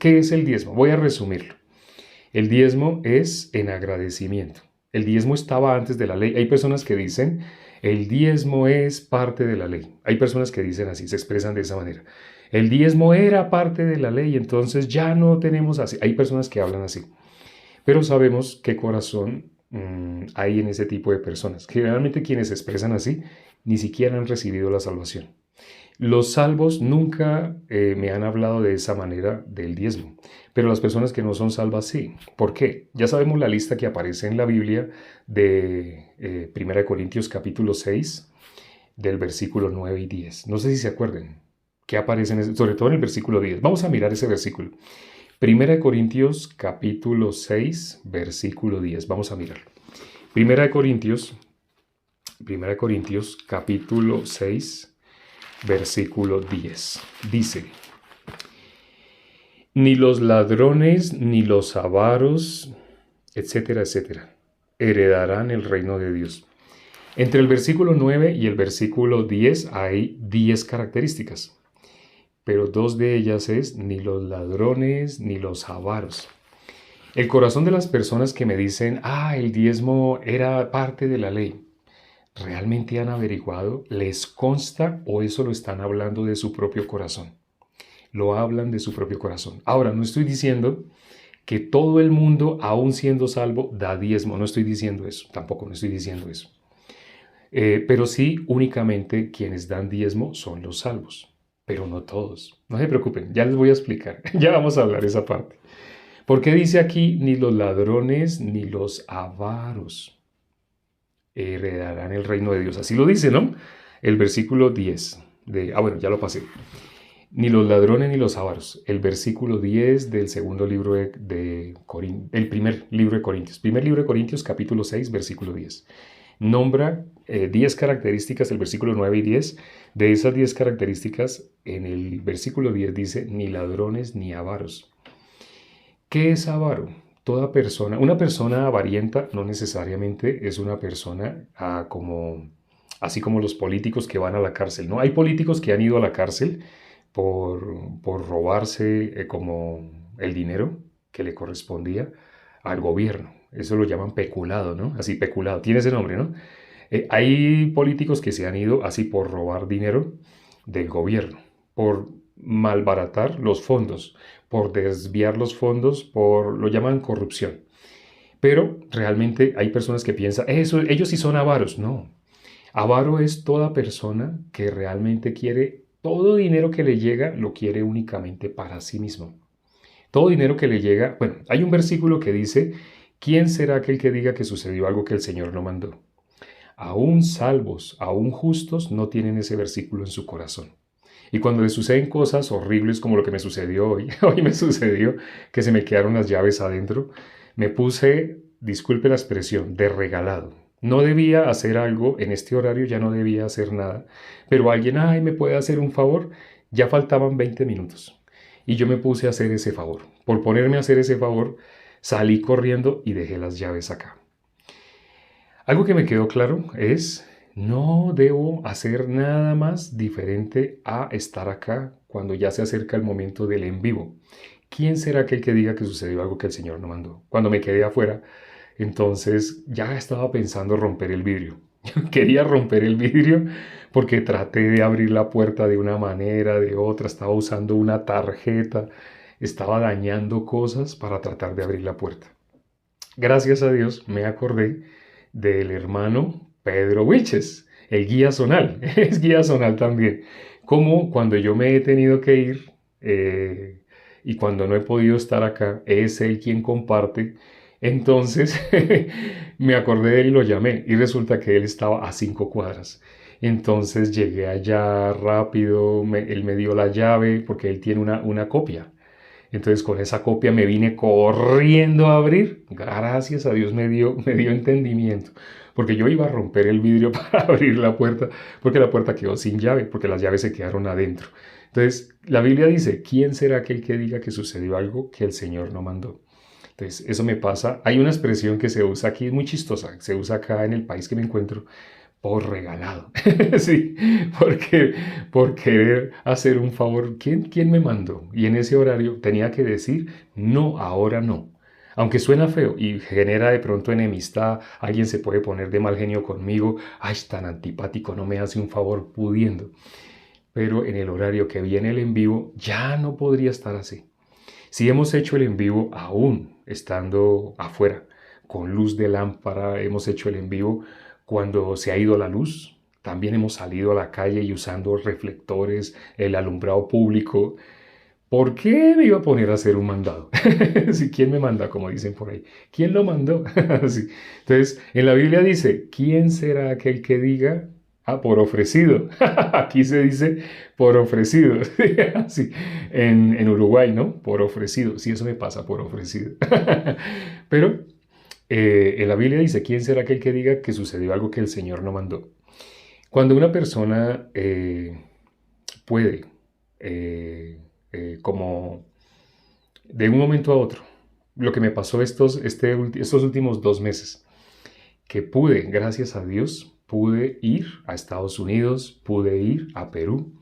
¿Qué es el diezmo? Voy a resumirlo. El diezmo es en agradecimiento. El diezmo estaba antes de la ley. Hay personas que dicen, el diezmo es parte de la ley. Hay personas que dicen así, se expresan de esa manera. El diezmo era parte de la ley, entonces ya no tenemos así. Hay personas que hablan así. Pero sabemos qué corazón hay en ese tipo de personas. Generalmente quienes se expresan así ni siquiera han recibido la salvación. Los salvos nunca me han hablado de esa manera del diezmo, pero las personas que no son salvas sí. ¿Por qué? Ya sabemos la lista que aparece en la Biblia de 1 Corintios capítulo 6, del versículo 9 y 10. No sé si se acuerden qué aparece, sobre todo en el versículo 10. Vamos a mirar ese versículo. 1 Corintios capítulo 6, versículo 10. Vamos a mirarlo. 1 Corintios capítulo 6, versículo 10. Dice, ni los ladrones, ni los avaros, etcétera, etcétera, heredarán el reino de Dios. Entre el versículo 9 y el versículo 10 hay 10 características, pero dos de ellas es ni los ladrones, ni los avaros. El corazón de las personas que me dicen, el diezmo era parte de la ley, ¿realmente han averiguado? ¿Les consta o eso lo están hablando de su propio corazón? Lo hablan de su propio corazón. Ahora, no estoy diciendo que todo el mundo, aún siendo salvo, da diezmo. No estoy diciendo eso. Tampoco no estoy diciendo eso. Pero sí, únicamente quienes dan diezmo son los salvos. Pero no todos. No se preocupen, ya les voy a explicar. Ya vamos a hablar esa parte. ¿Por qué dice aquí ni los ladrones ni los avaros heredarán el reino de Dios? Así lo dice, ¿no? El versículo 10 bueno, ya lo pasé. Ni los ladrones ni los avaros. El versículo 10 del segundo libro el primer libro de Corintios. Primer libro de Corintios, capítulo 6, versículo 10. Nombra 10 características, el versículo 9 y 10. De esas 10 características, en el versículo 10 dice, ni ladrones ni avaros. ¿Qué es avaro? Toda persona, una persona avarienta no necesariamente es una persona así como los políticos que van a la cárcel, ¿no? Hay políticos que han ido a la cárcel por robarse como el dinero que le correspondía al gobierno. Eso lo llaman peculado, ¿no? Así, peculado. Tiene ese nombre, ¿no? Hay políticos que se han ido así por robar dinero del gobierno, por malbaratar los fondos, por desviar los fondos, lo llaman corrupción. Pero realmente hay personas que piensan, ellos sí son avaros. No. Avaro es toda persona que realmente quiere todo dinero que le llega, lo quiere únicamente para sí mismo. Todo dinero que le llega, bueno, hay un versículo que dice, ¿quién será aquel que diga que sucedió algo que el Señor no mandó? Aún salvos, aún justos, no tienen ese versículo en su corazón. Y cuando les suceden cosas horribles como lo que me sucedió hoy, hoy me sucedió que se me quedaron las llaves adentro, me puse, disculpe la expresión, de regalado. No debía hacer algo, en este horario ya no debía hacer nada, pero alguien, ¿me puede hacer un favor? Ya faltaban 20 minutos. Y yo me puse a hacer ese favor. Por ponerme a hacer ese favor, salí corriendo y dejé las llaves acá. Algo que me quedó claro es, no debo hacer nada más diferente a estar acá cuando ya se acerca el momento del en vivo. ¿Quién será aquel que diga que sucedió algo que el Señor no mandó? Cuando me quedé afuera, entonces ya estaba pensando romper el vidrio. Yo quería romper el vidrio porque traté de abrir la puerta de una manera, de otra, estaba usando una tarjeta, estaba dañando cosas para tratar de abrir la puerta. Gracias a Dios me acordé del hermano Pedro Wilches, el guía zonal, es guía zonal también. Como cuando yo me he tenido que ir y cuando no he podido estar acá, es él quien comparte. Entonces me acordé de él y lo llamé y resulta que él estaba a 5 cuadras. Entonces llegué allá rápido, él me dio la llave porque él tiene una copia. Entonces con esa copia me vine corriendo a abrir. Gracias a Dios me dio entendimiento. Porque yo iba a romper el vidrio para abrir la puerta, porque la puerta quedó sin llave, porque las llaves se quedaron adentro. Entonces la Biblia dice, ¿quién será aquel que diga que sucedió algo que el Señor no mandó? Entonces eso me pasa. Hay una expresión que se usa aquí, muy chistosa, se usa acá en el país que me encuentro, por regalado. Sí, porque por querer hacer un favor. ¿Quién me mandó? Y en ese horario tenía que decir, no, ahora no. Aunque suena feo y genera de pronto enemistad, alguien se puede poner de mal genio conmigo, ay, tan antipático, no me hace un favor pudiendo. Pero en el horario que viene el en vivo ya no podría estar así. Si hemos hecho el en vivo aún estando afuera, con luz de lámpara, hemos hecho el en vivo cuando se ha ido la luz, también hemos salido a la calle y usando reflectores, el alumbrado público. ¿Por qué me iba a poner a hacer un mandado? Si, ¿quién me manda? Como dicen por ahí. ¿Quién lo mandó? Sí. Entonces, en la Biblia dice, ¿quién será aquel que diga? Ah, por ofrecido. Aquí se dice por ofrecido. Sí. En Uruguay, ¿no? Por ofrecido. Sí, eso me pasa, por ofrecido. Pero en la Biblia dice, ¿quién será aquel que diga que sucedió algo que el Señor no mandó? Cuando una persona puede, como de un momento a otro, lo que me pasó estos últimos 2 meses, que pude, gracias a Dios, pude ir a Estados Unidos, pude ir a Perú.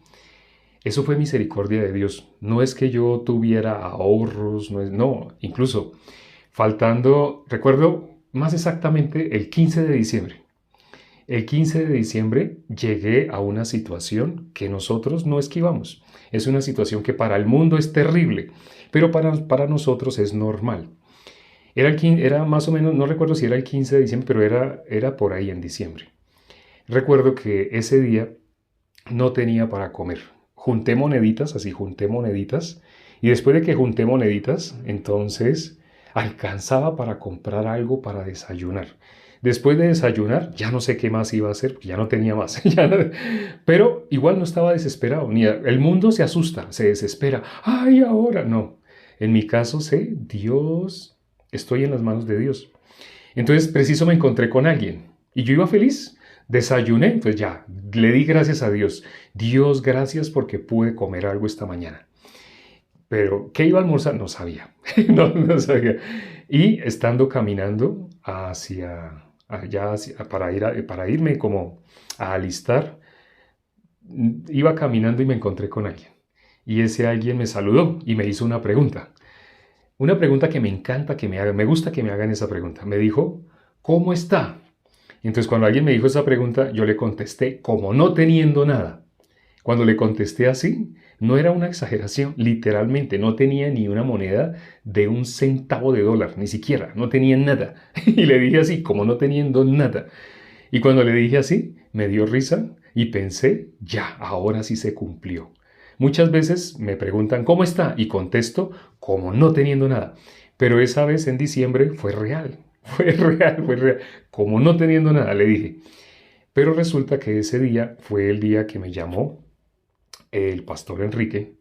Eso fue misericordia de Dios. No es que yo tuviera ahorros, no, incluso faltando, recuerdo más exactamente el 15 de diciembre. El 15 de diciembre llegué a una situación que nosotros no esquivamos. Es una situación que para el mundo es terrible, pero para nosotros es normal. Era más o menos, no recuerdo si era el 15 de diciembre, pero era por ahí en diciembre. Recuerdo que ese día no tenía para comer. Junté moneditas, así junté moneditas, y después de que junté moneditas, entonces alcanzaba para comprar algo para desayunar. Después de desayunar, ya no sé qué más iba a hacer, porque ya no tenía más. Pero igual no estaba desesperado. El mundo se asusta, se desespera. ¡Ay, ahora! No. En mi caso sé, Dios, estoy en las manos de Dios. Entonces, preciso me encontré con alguien. Y yo iba feliz. Desayuné, pues ya, le di gracias a Dios. Dios, gracias porque pude comer algo esta mañana. Pero, ¿qué iba a almorzar? No sabía. No sabía. Y estando caminando hacia allá, para irme como a alistar, iba caminando y me encontré con alguien. Y ese alguien me saludó y me hizo una pregunta. Una pregunta que me encanta que me hagan. Me gusta que me hagan esa pregunta. Me dijo, ¿cómo está? Entonces, cuando alguien me dijo esa pregunta, yo le contesté como no teniendo nada. Cuando le contesté así, no era una exageración, literalmente no tenía ni una moneda de un centavo de dólar, ni siquiera, no tenía nada. Y le dije así, como no teniendo nada. Y cuando le dije así, me dio risa y pensé, ya, ahora sí se cumplió. Muchas veces me preguntan, ¿cómo está? Y contesto, como no teniendo nada. Pero esa vez en diciembre fue real, fue real, fue real. Como no teniendo nada, le dije. Pero resulta que ese día fue el día que me llamó el pastor Enrique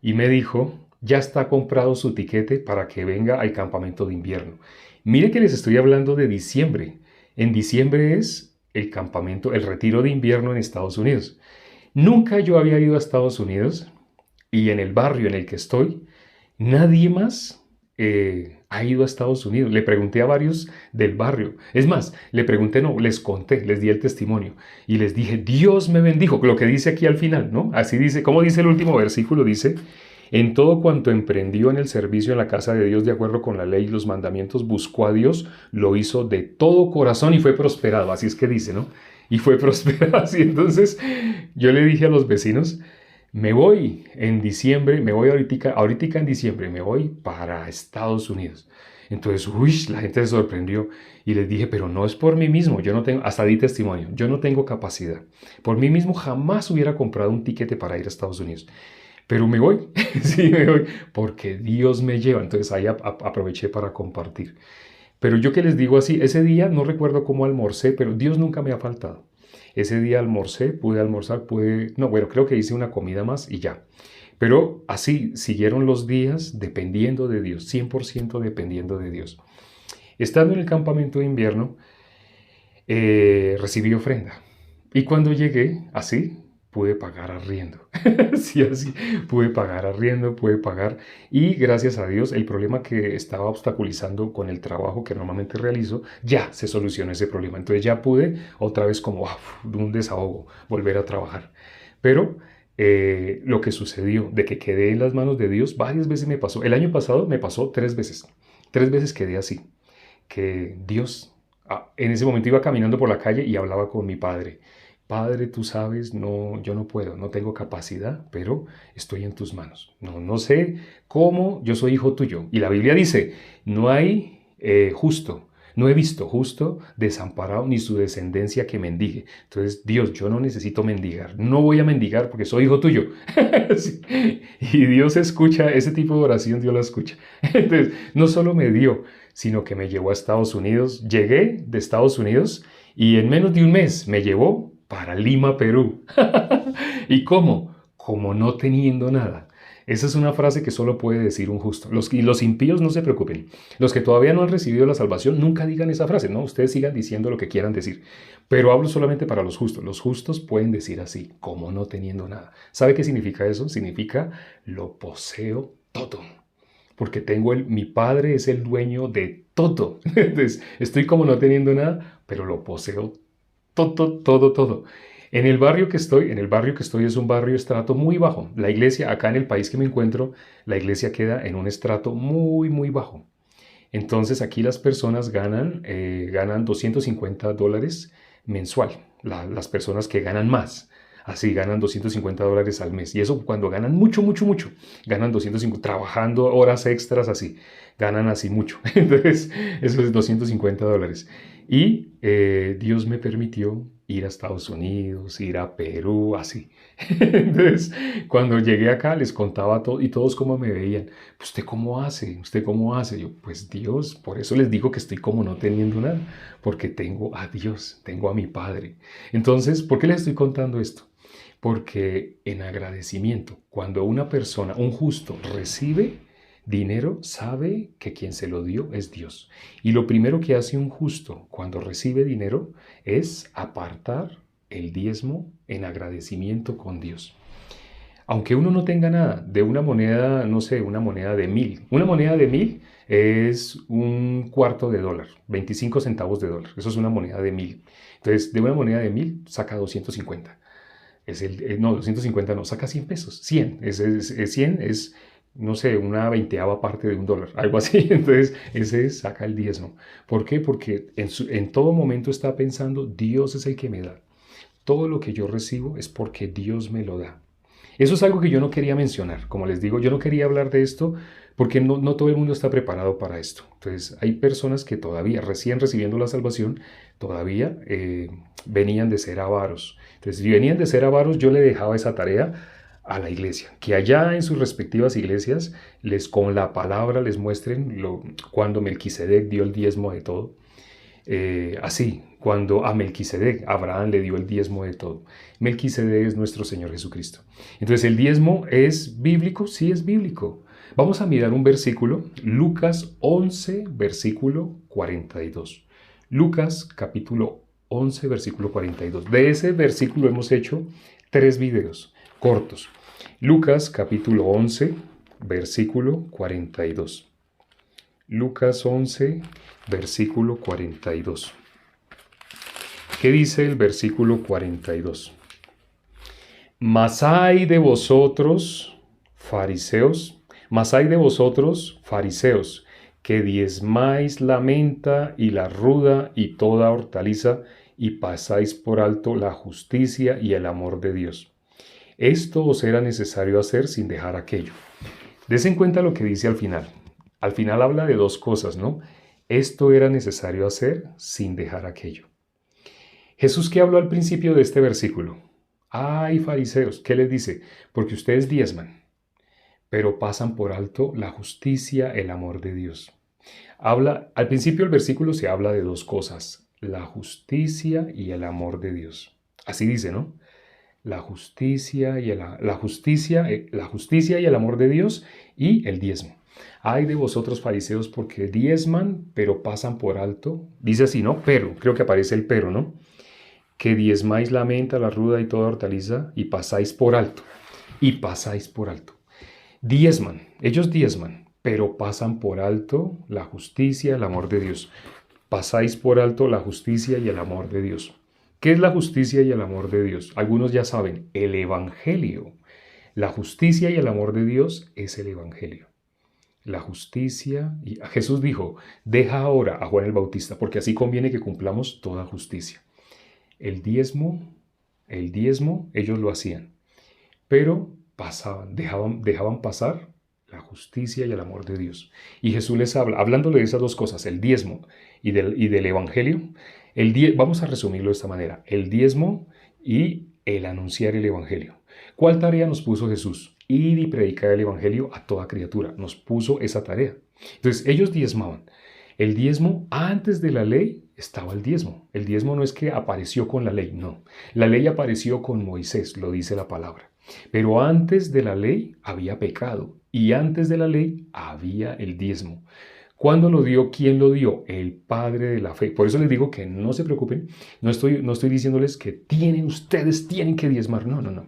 y me dijo, ya está comprado su tiquete para que venga al campamento de invierno. Mire que les estoy hablando de diciembre. En diciembre es el campamento, el retiro de invierno en Estados Unidos. Nunca yo había ido a Estados Unidos y en el barrio en el que estoy, nadie más ha ido a Estados Unidos. Le pregunté a varios del barrio. Es más, le pregunté, no, les conté, les di el testimonio y les dije, Dios me bendijo, lo que dice aquí al final, ¿no? Así dice, ¿cómo dice el último versículo? Dice, en todo cuanto emprendió en el servicio en la casa de Dios de acuerdo con la ley y los mandamientos, buscó a Dios, lo hizo de todo corazón y fue prosperado. Así es que dice, ¿no? Y fue prosperado. Así entonces yo le dije a los vecinos, me voy en diciembre, me voy ahorita en diciembre, me voy para Estados Unidos. Entonces, la gente se sorprendió y les dije, pero no es por mí mismo, yo no tengo, hasta di testimonio, yo no tengo capacidad. Por mí mismo jamás hubiera comprado un tiquete para ir a Estados Unidos. Pero me voy, sí, me voy, porque Dios me lleva. Entonces ahí aproveché para compartir. Pero yo que les digo así, ese día no recuerdo cómo almorcé, pero Dios nunca me ha faltado. Ese día almorcé, pude almorzar, no, bueno, creo que hice una comida más y ya. Pero así siguieron los días dependiendo de Dios, 100% dependiendo de Dios. Estando en el campamento de invierno, recibí ofrenda. Y cuando llegué, así, pude pagar arriendo. Sí, así, pude pagar arriendo, pude pagar. Y gracias a Dios, el problema que estaba obstaculizando con el trabajo que normalmente realizo, ya se solucionó ese problema. Entonces ya pude otra vez como de un desahogo volver a trabajar. Pero lo que sucedió de que quedé en las manos de Dios, varias veces me pasó. El año pasado me pasó 3 veces. 3 veces quedé así. Que Dios, en ese momento iba caminando por la calle y hablaba con mi padre. Padre, tú sabes, no, yo no puedo, no tengo capacidad, pero estoy en tus manos. No sé cómo, yo soy hijo tuyo. Y la Biblia dice, no hay justo, no he visto justo desamparado ni su descendencia que mendigue. Entonces, Dios, yo no necesito mendigar, no voy a mendigar porque soy hijo tuyo. Sí. Y Dios escucha ese tipo de oración, Dios la escucha. Entonces, no solo me dio, sino que me llevó a Estados Unidos. Llegué de Estados Unidos y en menos de un mes me llevó para Lima, Perú. ¿Y cómo? Como no teniendo nada. Esa es una frase que solo puede decir un justo. Y los impíos no se preocupen. Los que todavía no han recibido la salvación, nunca digan esa frase, ¿no? Ustedes sigan diciendo lo que quieran decir. Pero hablo solamente para los justos. Los justos pueden decir así, como no teniendo nada. ¿Sabe qué significa eso? Significa lo poseo todo. Porque mi padre es el dueño de todo. Entonces, estoy como no teniendo nada, pero lo poseo todo, todo, todo. En el barrio que estoy es un barrio estrato muy bajo. La iglesia, acá en el país que me encuentro, la iglesia queda en un estrato muy, muy bajo. Entonces aquí las personas ganan $250 mensual. Las personas que ganan más, así ganan $250 al mes. Y eso cuando ganan mucho, mucho, mucho. Ganan 250, trabajando horas extras así. Ganan así mucho. Entonces, eso es $250. Y Dios me permitió ir a Estados Unidos, ir a Perú, así. Entonces, cuando llegué acá, les contaba todo y todos cómo me veían. ¿Usted cómo hace? ¿Usted cómo hace? Yo, pues Dios, por eso les digo que estoy como no teniendo nada, porque tengo a Dios, tengo a mi Padre. Entonces, ¿por qué les estoy contando esto? Porque en agradecimiento, cuando una persona, un justo, recibe dinero, sabe que quien se lo dio es Dios. Y lo primero que hace un justo cuando recibe dinero es apartar el diezmo en agradecimiento con Dios. Aunque uno no tenga nada, de una moneda, no sé, una moneda de 1.000. Una moneda de 1.000 es $0.25, 25 centavos de dólar. Eso es una moneda de 1.000. Entonces, de una moneda de 1.000 saca 250. No, 250 no, saca 100 pesos. 100. 100 es, no sé, una veinteava parte de $1, algo así. Entonces, ese saca el diezmo. ¿Por qué? Porque en todo momento está pensando, Dios es el que me da. Todo lo que yo recibo es porque Dios me lo da. Eso es algo que yo no quería mencionar. Como les digo, yo no quería hablar de esto porque no todo el mundo está preparado para esto. Entonces, hay personas que todavía, recién recibiendo la salvación, todavía venían de ser avaros. Entonces, si venían de ser avaros, yo le dejaba esa tarea a la iglesia, que allá en sus respectivas iglesias, con la palabra les muestren cuando Melquisedec dio el diezmo de todo. Así, cuando a Melquisedec, Abraham le dio el diezmo de todo. Melquisedec es nuestro Señor Jesucristo. Entonces, ¿el diezmo es bíblico? Sí, es bíblico. Vamos a mirar un versículo, Lucas 11, versículo 42. Lucas capítulo 11, versículo 42. De ese versículo hemos hecho 3 videos cortos. Lucas capítulo 11, versículo 42. Lucas 11, versículo 42. ¿Qué dice el versículo 42? Mas hay de vosotros, fariseos, que diezmáis la menta y la ruda y toda hortaliza, y pasáis por alto la justicia y el amor de Dios. Esto os era necesario hacer sin dejar aquello. Des en cuenta lo que dice al final. Al final habla de 2 cosas, ¿no? Esto era necesario hacer sin dejar aquello. Jesús, ¿qué habló al principio de este versículo? Ay, fariseos, ¿qué les dice? Porque ustedes diezman, pero pasan por alto la justicia, el amor de Dios. Al principio del versículo se habla de 2 cosas, la justicia y el amor de Dios. Así dice, ¿no? La justicia y el amor de Dios y el diezmo. Ay de vosotros fariseos porque diezman, pero pasan por alto. Dice así, ¿no? Pero, creo que aparece el pero, ¿no? que diezmáis la menta, la ruda y toda hortaliza y pasáis por alto. Y pasáis por alto. Diezman, ellos diezman, pero pasan por alto la justicia, el amor de Dios. Pasáis por alto la justicia y el amor de Dios. ¿Qué es la justicia y el amor de Dios? Algunos ya saben, el Evangelio. La justicia y el amor de Dios es el Evangelio. La justicia, y Jesús dijo, deja ahora a Juan el Bautista, porque así conviene que cumplamos toda justicia. El diezmo, ellos lo hacían, pero pasaban, dejaban pasar la justicia y el amor de Dios. Y Jesús les habla, hablándole de esas dos cosas, el diezmo y del Evangelio. Vamos a resumirlo de esta manera, el diezmo y el anunciar el Evangelio. ¿Cuál tarea nos puso Jesús? Ir y predicar el Evangelio a toda criatura. Nos puso esa tarea. Entonces, ellos diezmaban. El diezmo, antes de la ley, estaba el diezmo. El diezmo no es que apareció con la ley, no. La ley apareció con Moisés, lo dice la palabra. Pero antes de la ley había pecado y antes de la ley había el diezmo. ¿Cuándo lo dio? ¿Quién lo dio? El Padre de la fe. Por eso les digo que no se preocupen. No estoy diciéndoles que ustedes tienen que diezmar. No, no, no.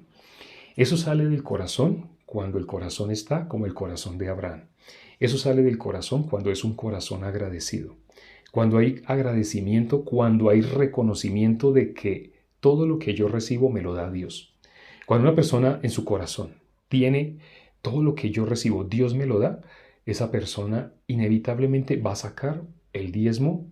Eso sale del corazón cuando el corazón está como el corazón de Abraham. Eso sale del corazón cuando es un corazón agradecido. Cuando hay agradecimiento, cuando hay reconocimiento de que todo lo que yo recibo me lo da Dios. Cuando una persona en su corazón tiene todo lo que yo recibo, Dios me lo da, esa persona inevitablemente va a sacar el diezmo.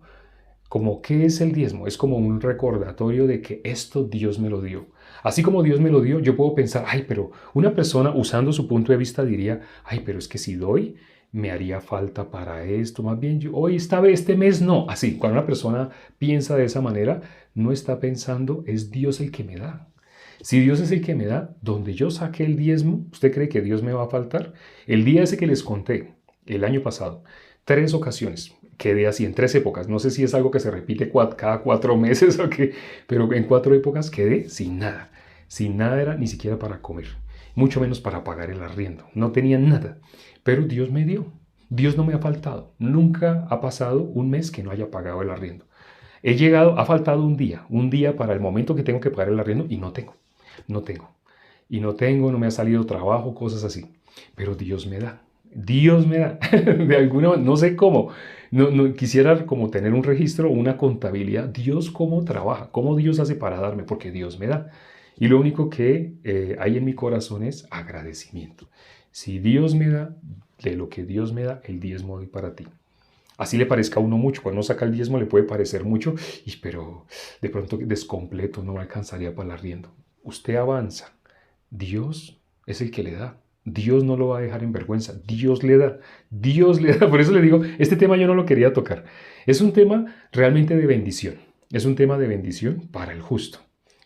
Como, ¿qué es el diezmo? Es como un recordatorio de que esto Dios me lo dio. Así como Dios me lo dio, yo puedo pensar, ay, pero una persona usando su punto de vista diría, ay, pero es que si doy, me haría falta para esto. Más bien, hoy este mes no. Así, cuando una persona piensa de esa manera, no está pensando, es Dios el que me da. Si Dios es el que me da, donde yo saque el diezmo, ¿usted cree que Dios me va a faltar? El día ese que les conté, el año pasado, 3 ocasiones, quedé así en 3 épocas. No sé si es algo que se repite cada 4 meses o qué, pero en 4 épocas quedé sin nada. Sin nada era ni siquiera para comer, mucho menos para pagar el arriendo. No tenía nada, pero Dios me dio. Dios no me ha faltado. Nunca ha pasado un mes que no haya pagado el arriendo. Ha faltado un día para el momento que tengo que pagar el arriendo y no tengo. No me ha salido trabajo, cosas así. Pero Dios me da. Dios me da. De alguna manera, no sé cómo. No quisiera como tener un registro, una contabilidad. Dios cómo trabaja, cómo Dios hace para darme, porque Dios me da. Y lo único que hay en mi corazón es agradecimiento. Si Dios me da, de lo que Dios me da, el diezmo doy para ti. Así le parezca a uno mucho. Cuando uno saca el diezmo le puede parecer mucho, pero de pronto descompleto, no me alcanzaría para el arriendo. Usted avanza. Dios es el que le da. Dios no lo va a dejar en vergüenza. Dios le da. Dios le da. Por eso le digo, este tema yo no lo quería tocar. Es un tema realmente de bendición. Es un tema de bendición para el justo,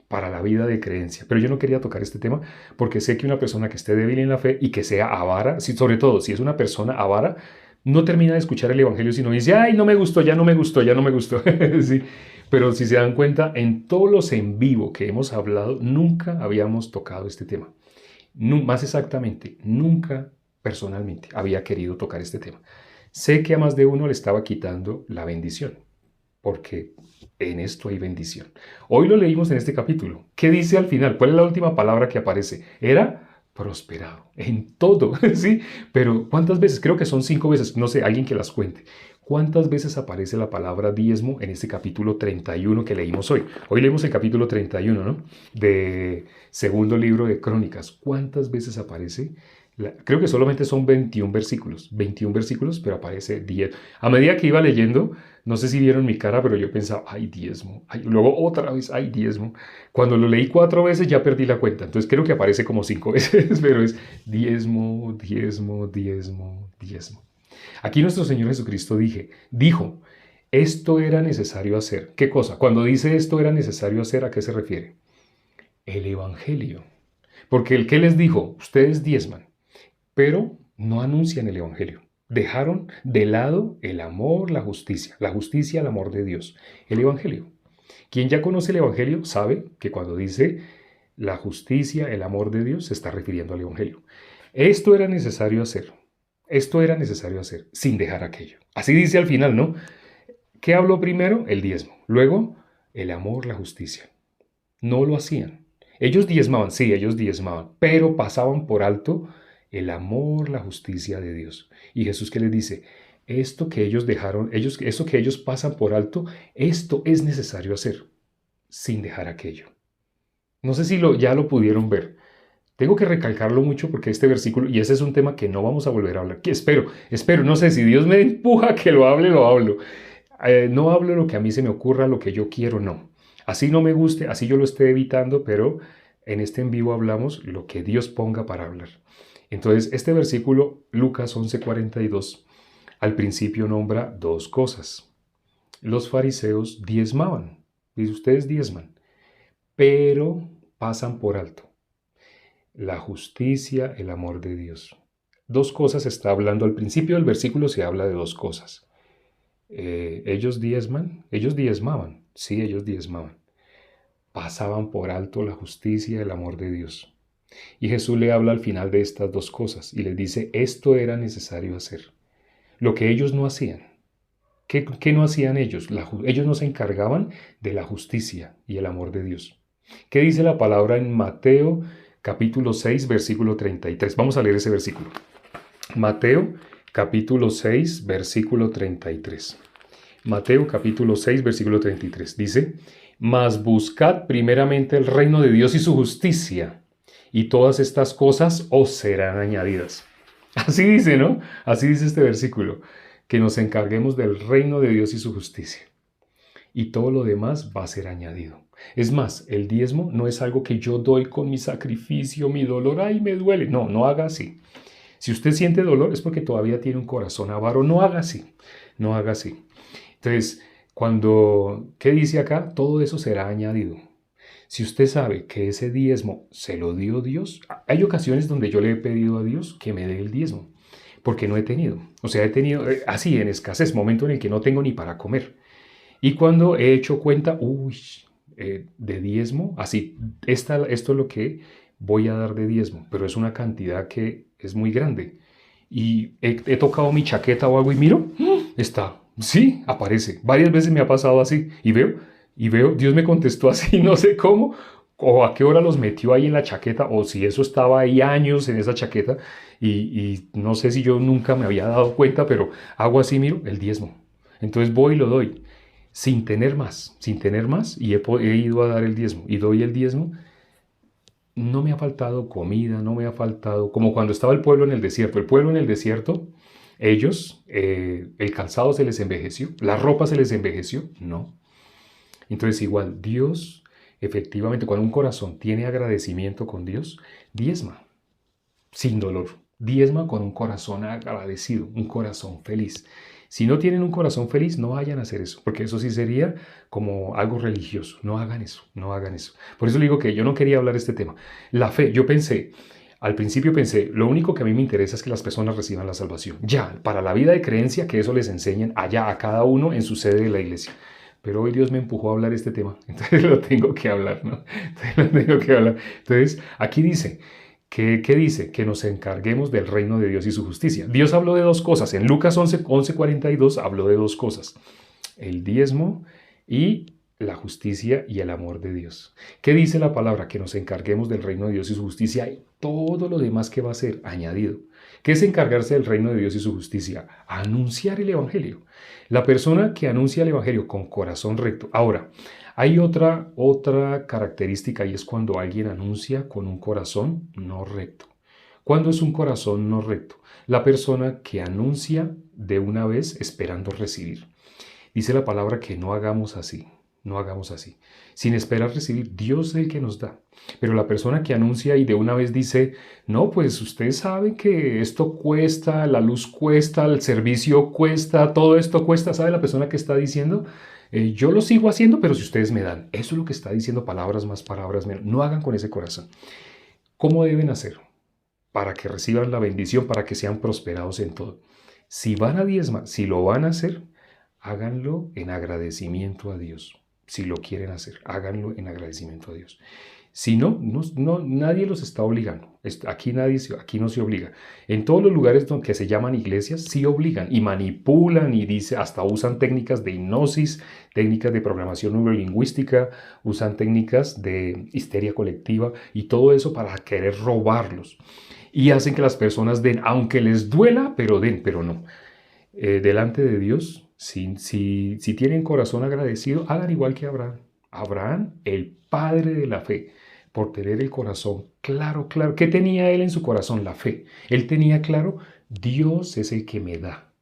para la vida de creencia. Pero yo no quería tocar este tema porque sé que una persona que esté débil en la fe y que sea avara, sobre todo si es una persona avara, no termina de escuchar el Evangelio, sino dice, ay, no me gustó, ya no me gustó, ya no me gustó. Sí. Pero si se dan cuenta, en todos los en vivo que hemos hablado, nunca habíamos tocado este tema. Más exactamente, nunca personalmente había querido tocar este tema. Sé que a más de uno le estaba quitando la bendición, porque en esto hay bendición. Hoy lo leímos en este capítulo. ¿Qué dice al final? ¿Cuál es la última palabra que aparece? Era prosperado en todo, ¿sí? Pero ¿cuántas veces? Creo que son 5 veces, no sé, alguien que las cuente. ¿Cuántas veces aparece la palabra diezmo en este capítulo 31 que leímos hoy? Hoy leemos el capítulo 31, ¿no? De segundo libro de Crónicas. ¿Cuántas veces aparece? Creo que solamente son 21 versículos, pero aparece 10. A medida que iba leyendo, no sé si vieron mi cara, pero yo pensaba, ay, diezmo. Luego otra vez, ay, diezmo. Cuando lo leí 4 veces ya perdí la cuenta. Entonces creo que aparece como 5 veces, pero es diezmo, diezmo, diezmo, diezmo. Aquí nuestro Señor Jesucristo dijo, esto era necesario hacer. ¿Qué cosa? Cuando dice esto era necesario hacer, ¿a qué se refiere? El Evangelio. Porque el que les dijo, ustedes diezman, pero no anuncian el Evangelio. Dejaron de lado el amor, la justicia, el amor de Dios, el Evangelio. Quien ya conoce el Evangelio sabe que cuando dice la justicia, el amor de Dios, se está refiriendo al Evangelio. Esto era necesario hacer sin dejar aquello. Así dice al final, ¿no? ¿Qué habló primero? El diezmo. Luego, el amor, la justicia. No lo hacían. Ellos diezmaban, sí, ellos diezmaban, pero pasaban por alto el amor, la justicia de Dios. Y Jesús que les dice, esto que ellos dejaron, esto que ellos pasan por alto, esto es necesario hacer, sin dejar aquello. No sé si ya lo pudieron ver. Tengo que recalcarlo mucho porque este versículo, y ese es un tema que no vamos a volver a hablar, que espero, no sé, si Dios me empuja a que lo hable, lo hablo. No hablo lo que a mí se me ocurra, lo que yo quiero, no. Así no me guste, así yo lo esté evitando, pero en este en vivo hablamos lo que Dios ponga para hablar. Entonces, este versículo, Lucas 11:42, al principio nombra dos cosas. Los fariseos diezmaban, dice ustedes diezman, pero pasan por alto la justicia, el amor de Dios. Dos cosas está hablando al principio del versículo, se habla de dos cosas. Ellos diezmaban, sí, ellos diezmaban. Pasaban por alto la justicia y el amor de Dios. Y Jesús le habla al final de estas dos cosas y les dice, esto era necesario hacer. Lo que ellos no hacían. ¿Qué no hacían ellos? Ellos no se encargaban de la justicia y el amor de Dios. ¿Qué dice la palabra en Mateo capítulo 6, versículo 33? Vamos a leer ese versículo. Mateo capítulo 6, versículo 33. Mateo capítulo 6, versículo 33. Dice, mas buscad primeramente el reino de Dios y su justicia, y todas estas cosas os serán añadidas. Así dice, ¿no? Así dice este versículo, que nos encarguemos del reino de Dios y su justicia. Y todo lo demás va a ser añadido. Es más, el diezmo no es algo que yo doy con mi sacrificio, mi dolor, ay, me duele. No, no haga así. Si usted siente dolor es porque todavía tiene un corazón avaro. No haga así, no haga así. Entonces, ¿qué dice acá? Todo eso será añadido. Si usted sabe que ese diezmo se lo dio Dios, hay ocasiones donde yo le he pedido a Dios que me dé el diezmo, porque no he tenido. O sea, he tenido así en escasez, momento en el que no tengo ni para comer. Y cuando he hecho cuenta, de diezmo, así, esto es lo que voy a dar de diezmo, pero es una cantidad que es muy grande. Y he tocado mi chaqueta o algo y miro, está, sí, aparece. Varias veces me ha pasado así y veo, Dios me contestó así, no sé cómo, o a qué hora los metió ahí en la chaqueta, o si eso estaba ahí años en esa chaqueta, y no sé si yo nunca me había dado cuenta, pero hago así, miro, el diezmo. Entonces voy y lo doy sin tener más, y he ido a dar el diezmo, y doy el diezmo. No me ha faltado comida, no me ha faltado, como cuando estaba el pueblo en el desierto. El pueblo en el desierto, ellos, el calzado se les envejeció, la ropa se les envejeció, no. Entonces igual, Dios, efectivamente, cuando un corazón tiene agradecimiento con Dios, diezma, sin dolor. Diezma con un corazón agradecido, un corazón feliz. Si no tienen un corazón feliz, no vayan a hacer eso, porque eso sí sería como algo religioso. No hagan eso, no hagan eso. Por eso le digo que yo no quería hablar de este tema. La fe, al principio pensé, lo único que a mí me interesa es que las personas reciban la salvación. Ya, para la vida de creencia, que eso les enseñen allá a cada uno en su sede de la iglesia. Pero hoy Dios me empujó a hablar este tema, entonces lo tengo que hablar, ¿no? Entonces lo tengo que hablar. Entonces, aquí dice, ¿qué dice? Que nos encarguemos del reino de Dios y su justicia. Dios habló de dos cosas. En Lucas 11:42 habló de dos cosas. El diezmo y la justicia y el amor de Dios. ¿Qué dice la palabra? Que nos encarguemos del reino de Dios y su justicia y todo lo demás que va a ser añadido. ¿Qué es encargarse del reino de Dios y su justicia? Anunciar el Evangelio. La persona que anuncia el Evangelio con corazón recto. Ahora, hay otra característica y es cuando alguien anuncia con un corazón no recto. ¿Cuándo es un corazón no recto? La persona que anuncia de una vez esperando recibir. Dice la palabra que no hagamos así, no hagamos así. Sin esperar recibir, Dios es el que nos da. Pero la persona que anuncia y de una vez dice, no, pues ustedes saben que esto cuesta, la luz cuesta, el servicio cuesta, todo esto cuesta. ¿Sabe la persona que está diciendo? Yo lo sigo haciendo, pero si ustedes me dan. Eso es lo que está diciendo, palabras más, palabras menos. No hagan con ese corazón. ¿Cómo deben hacer? Para que reciban la bendición, para que sean prosperados en todo. Si van a diezmar, si lo van a hacer, háganlo en agradecimiento a Dios. Si lo quieren hacer, háganlo en agradecimiento a Dios. Si no, nadie los está obligando. Aquí no se obliga. En todos los lugares que se llaman iglesias, sí obligan y manipulan y hasta usan técnicas de hipnosis, técnicas de programación neurolingüística, usan técnicas de histeria colectiva y todo eso para querer robarlos. Y hacen que las personas den, aunque les duela, pero den, pero no. Delante de Dios, si tienen corazón agradecido, hagan igual que Abraham. Abraham, el padre de la fe, por tener el corazón claro. ¿Qué tenía él en su corazón? La fe. Él tenía claro, Dios es el que me da.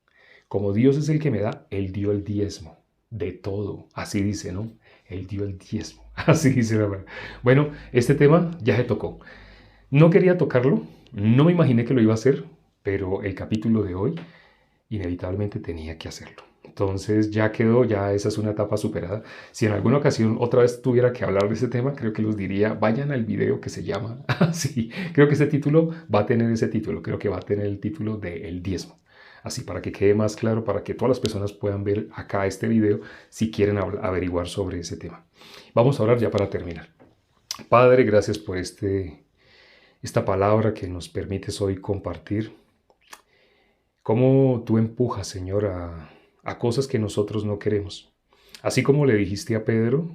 Como Dios es el que me da, Él dio el diezmo de todo. Así dice, ¿no? Él dio el diezmo. Así dice la verdad. Bueno, este tema ya se tocó. No quería tocarlo, no me imaginé que lo iba a hacer, pero el capítulo de hoy inevitablemente tenía que hacerlo. Entonces ya quedó, ya esa es una etapa superada. Si en alguna ocasión otra vez tuviera que hablar de ese tema, creo que los diría, vayan al video que se llama así. Creo que ese título va a tener ese título, creo que va a tener el título de El diezmo. Así para que quede más claro, para que todas las personas puedan ver acá este video si quieren averiguar sobre ese tema. Vamos a orar ya para terminar. Padre, gracias por esta palabra que nos permites hoy compartir. Cómo tú empujas, Señor, a cosas que nosotros no queremos. Así como le dijiste a Pedro,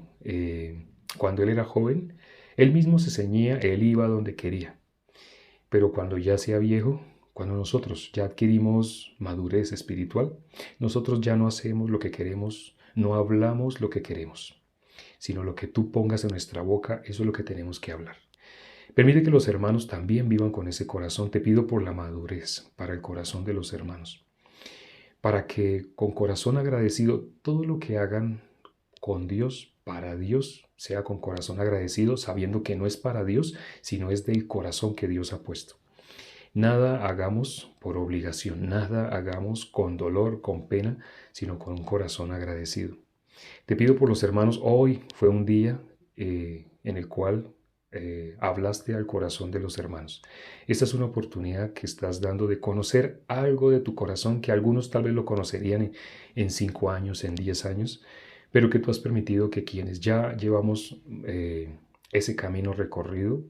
cuando él era joven, él mismo se ceñía, él iba donde quería. Pero cuando ya sea viejo, cuando nosotros ya adquirimos madurez espiritual, nosotros ya no hacemos lo que queremos, no hablamos lo que queremos, sino lo que tú pongas en nuestra boca, eso es lo que tenemos que hablar. Permite que los hermanos también vivan con ese corazón. Te pido por la madurez para el corazón de los hermanos, para que con corazón agradecido todo lo que hagan con Dios, para Dios, sea con corazón agradecido, sabiendo que no es para Dios, sino es del corazón que Dios ha puesto. Nada hagamos por obligación, nada hagamos con dolor, con pena, sino con un corazón agradecido. Te pido por los hermanos, hoy fue un día en el cual hablaste al corazón de los hermanos. Esta es una oportunidad que estás dando de conocer algo de tu corazón que algunos tal vez lo conocerían en 5 años, en 10 años, pero que tú has permitido que quienes ya llevamos ese camino recorrido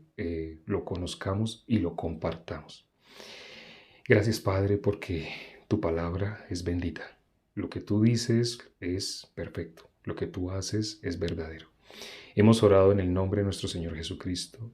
lo conozcamos y lo compartamos. Gracias, Padre, porque tu palabra es bendita. Lo que tú dices es perfecto. Lo que tú haces es verdadero. Hemos orado en el nombre de nuestro Señor Jesucristo.